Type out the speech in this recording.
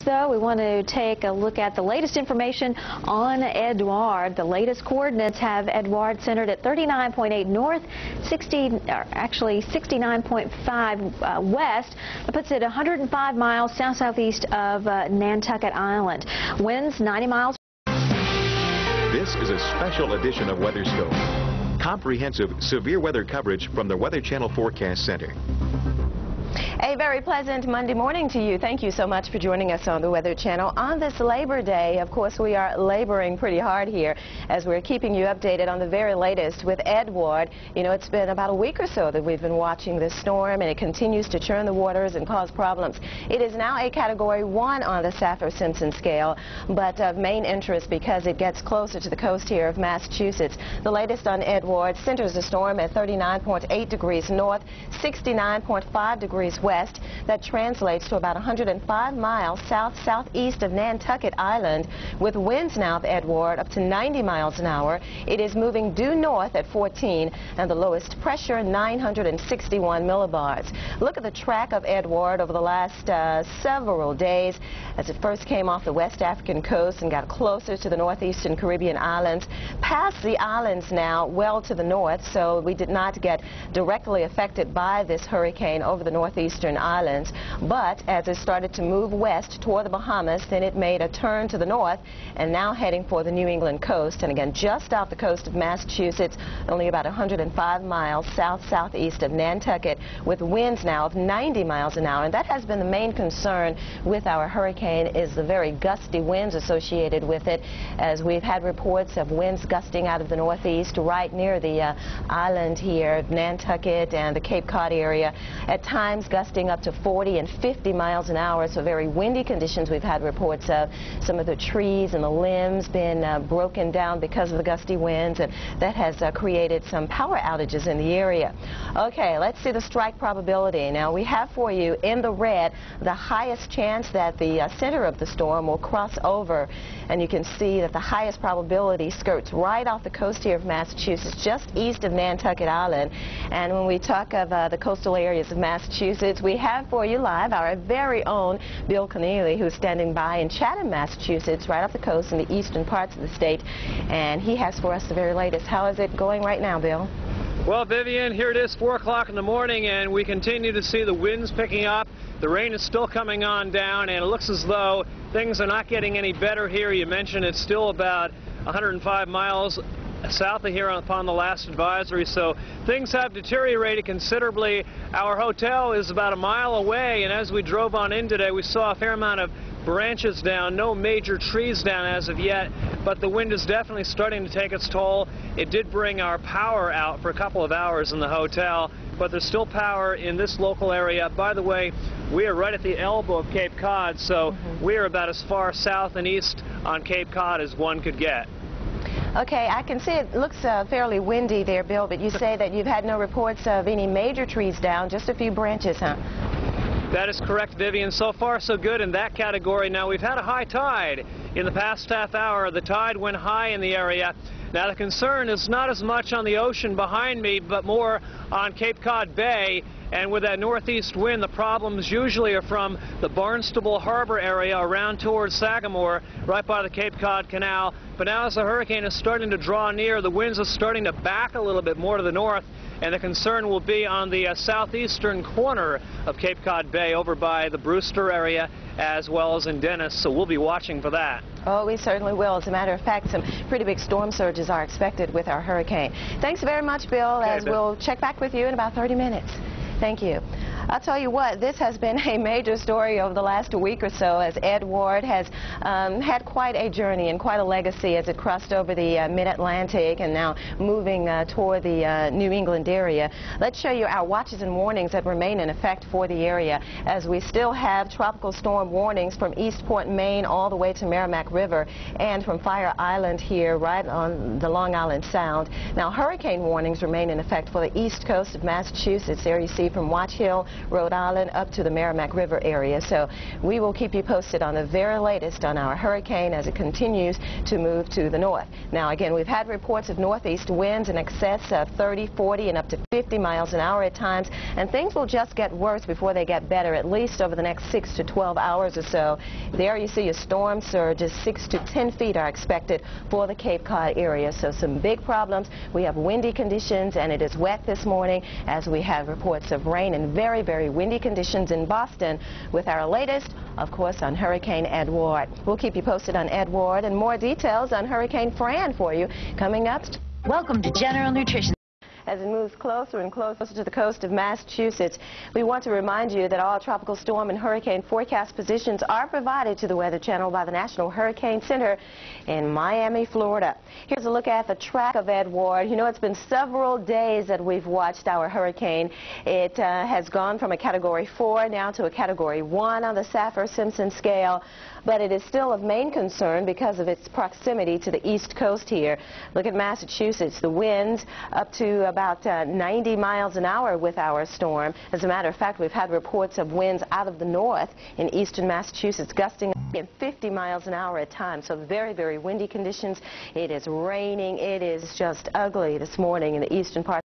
So we want to take a look at the latest information on Edouard. The latest coordinates have Edouard centered at 39.8 north, 69.5 west. That puts it 105 miles south-southeast of Nantucket Island. Winds 90 miles. This is a special edition of WeatherScope. Comprehensive severe weather coverage from the Weather Channel Forecast Center. A very pleasant Monday morning to you. Thank you so much for joining us on the Weather Channel on this Labor Day. Of course, we are laboring pretty hard here as we're keeping you updated on the very latest with Edouard. You know, it's been about a week or so that we've been watching this storm, and it continues to churn the waters and cause problems. It is now a Category 1 on the Saffir-Simpson scale, but of main interest because it gets closer to the coast here of Massachusetts. The latest on Edouard centers the storm at 39.8 degrees north, 69.5 degrees west. That translates to about 105 miles south-southeast of Nantucket Island, with winds now of Edouard up to 90 miles an hour. It is moving due north at 14, and the lowest pressure 961 millibars. Look at the track of Edouard over the last several days as it first came off the West African coast and got closer to the northeastern Caribbean islands, past the islands now well to the north, so we did not get directly affected by this hurricane over the northeastern islands. But as it started to move west toward the Bahamas, then it made a turn to the north and now heading for the New England coast, and again just off the coast of Massachusetts, only about 105 miles south-southeast of Nantucket, with winds now of 90 miles an hour. And that has been the main concern with our hurricane, is the very gusty winds associated with it, as we've had reports of winds gusting out of the northeast right near the island here, Nantucket and the Cape Cod area, at times gusting up to 40 and 50 miles an hour. So very windy conditions we've had reports of. Some of the trees and the limbs been broken down because of the gusty winds, and that has created some power outages in the area. Okay, let's see the strike probability. Now we have for you in the red the highest chance that the center of the storm will cross over, and you can see that the highest probability skirts right off the coast here of Massachusetts, just east of Nantucket Island. And when we talk of the coastal areas of Massachusetts, we have for you live our very own Bill Kenely, who's standing by in Chatham, Massachusetts, right off the coast in the eastern parts of the state, and he has for us the very latest. How is it going right now, Bill? Well, Vivian, here it is 4 o'clock in the morning, and we continue to see the winds picking up. The rain is still coming on down, and it looks as though things are not getting any better here. You mentioned it's still about 105 miles south of here upon the last advisory, so things have deteriorated considerably. Our hotel is about a mile away, and as we drove on in today, we saw a fair amount of branches down, no major trees down as of yet, but the wind is definitely starting to take its toll. It did bring our power out for a couple of hours in the hotel, but there's still power in this local area. By the way, we are right at the elbow of Cape Cod, so we are about as far south and east on Cape Cod as one could get. Okay, I can see it looks fairly windy there, Bill, but you say that you've had no reports of any major trees down, just a few branches, huh? That is correct, Vivian. So far, so good in that category. Now, we've had a high tide in the past half hour. The tide went high in the area. Now, the concern is not as much on the ocean behind me, but more on Cape Cod Bay. And with that northeast wind, the problems usually are from the Barnstable Harbor area around towards Sagamore, right by the Cape Cod Canal. But now as the hurricane is starting to draw near, the winds are starting to back a little bit more to the north, and the concern will be on the southeastern corner of Cape Cod Bay over by the Brewster area as well as in Dennis, so we'll be watching for that. Oh, we certainly will. As a matter of fact, some pretty big storm surges are expected with our hurricane. Thanks very much, Bill, okay, as we'll check back with you in about 30 minutes. Thank you. I'll tell you what, this has been a major story over the last week or so, as Edouard has had quite a journey and quite a legacy as it crossed over the mid-Atlantic and now moving toward the New England area. Let's show you our watches and warnings that remain in effect for the area, as we still have tropical storm warnings from Eastport, Maine, all the way to Merrimack River, and from Fire Island here right on the Long Island Sound. Now, hurricane warnings remain in effect for the east coast of Massachusetts. There you see from Watch Hill Rhode Island, up to the Merrimack River area. So we will keep you posted on the very latest on our hurricane as it continues to move to the north. Now, again, we've had reports of northeast winds in excess of 30, 40, and up to 50 miles an hour at times, and things will just get worse before they get better, at least over the next 6 to 12 hours or so. There you see a storm surge is 6 to 10 feet are expected for the Cape Cod area. So some big problems. We have windy conditions, and it is wet this morning as we have reports of rain and very, very windy conditions in Boston, with our latest, of course, on Hurricane Edouard. We'll keep you posted on Edouard and more details on Hurricane Fran for you coming up. Welcome to General Nutrition. As it moves closer and closer to the coast of Massachusetts, we want to remind you that all tropical storm and hurricane forecast positions are provided to the Weather Channel by the National Hurricane Center in Miami, Florida. Here's a look at the track of Edouard. You know, it's been several days that we've watched our hurricane. It has gone from a Category 4 now to a Category 1 on the Saffir-Simpson scale, but it is still of main concern because of its proximity to the east coast here. Look at Massachusetts. The winds up to about 90 miles an hour with our storm. As a matter of fact, we've had reports of winds out of the north in eastern Massachusetts gusting at 50 miles an hour at times. So very, very windy conditions. It is raining. It is just ugly this morning in the eastern part.